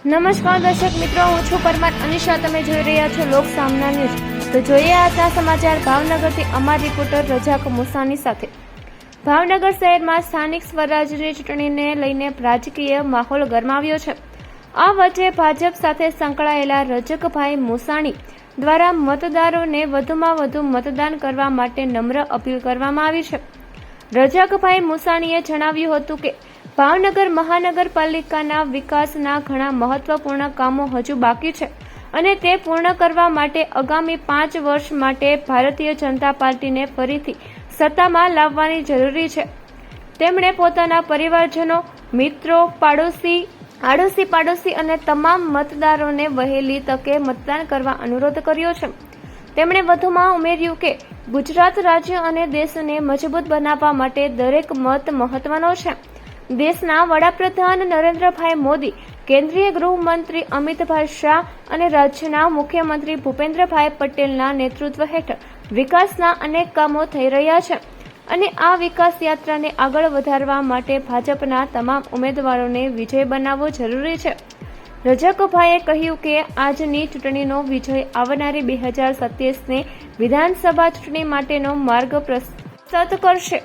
નમસ્કાર દર્શક મિત્રો, હું છું પરમાર અનિશા. તમે જોઈ રહ્યા છો લોક સામના ન્યૂઝ. તો જોઈએ આજના સમાચાર ભાવનગરથી અમારા રિપોર્ટર રજાક મુસાની સાથે. ભાવનગર શહેરમાં સ્થાનિક સ્વરાજની ચૂંટણીને લઈને રાજકીય માહોલ ગરમાવ્યો છે. આ વચ્ચે ભાજપ સાથે સંકળાયેલા રજકભાઈ મુસાણી દ્વારા મતદારોને વધુમાં વધુ મતદાન કરવા માટે નમ્ર અપીલ કરવામાં આવી છે. રજકભાઈ મુસાણીએ જણાવ્યું હતું કે ભાવનગર મહાનગરપાલિકાના વિકાસના ઘણા મહત્વપૂર્ણ કામો હજુ બાકી છે અને તે પૂર્ણ કરવા માટે આગામી 5 વર્ષ માટે ભારતીય જનતા પાર્ટીને ફરીથી સત્તામાં લાવવાની જરૂરી છે. તેમણે પોતાના પરિવારજનો, મિત્રો, આડોશી અને તમામ મતદારોને વહેલી તકે મતદાન કરવા અનુરોધ કર્યો છે. તેમણે વધુમાં ઉમેર્યું કે ગુજરાત રાજ્ય અને દેશને મજબૂત બનાવવા માટે દરેક મત મહત્વનો છે. દેશના વડાપ્રધાન નરેન્દ્રભાઈ મોદી, કેન્દ્રીય ગૃહમંત્રી અમિતભાઈ શાહ અને રાજ્યના મુખ્યમંત્રી ભૂપેન્દ્રભાઈ પટેલના નેતૃત્વ હેઠળ વિકાસના અનેક કામો થઈ રહ્યા છે અને આ વિકાસ યાત્રાને આગળ વધારવા માટે ભાજપના તમામ ઉમેદવારોને વિજય બનાવવો જરૂરી છે. રજકભાઈએ કહ્યું કે આજની ચૂંટણીનો વિજય આવનારી 2027ની વિધાનસભા ચૂંટણી માટેનો માર્ગ પ્રશસ્ત કરશે.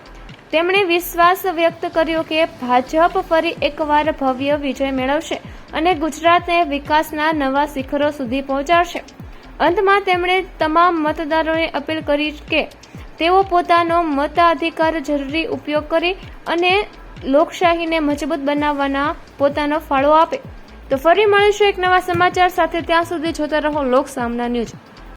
તેમણે વિશ્વાસ વ્યક્ત કર્યો કે ભાજપ ફરી એકવાર ભવ્ય વિજય મેળવશે અને ગુજરાતને વિકાસના નવા શિખરો સુધી પહોંચાડશે. અંતમાં તેમણે તમામ મતદારોને અપીલ કરી કે તેઓ પોતાનો મતાધિકાર જરૂરી ઉપયોગ કરે અને લોકશાહીને મજબૂત બનાવવાના પોતાનો ફાળો આપે. તો ફરી મળીશું એક નવા સમાચાર સાથે. ત્યાં સુધી જોતા રહો લોક સામના ન્યૂઝ.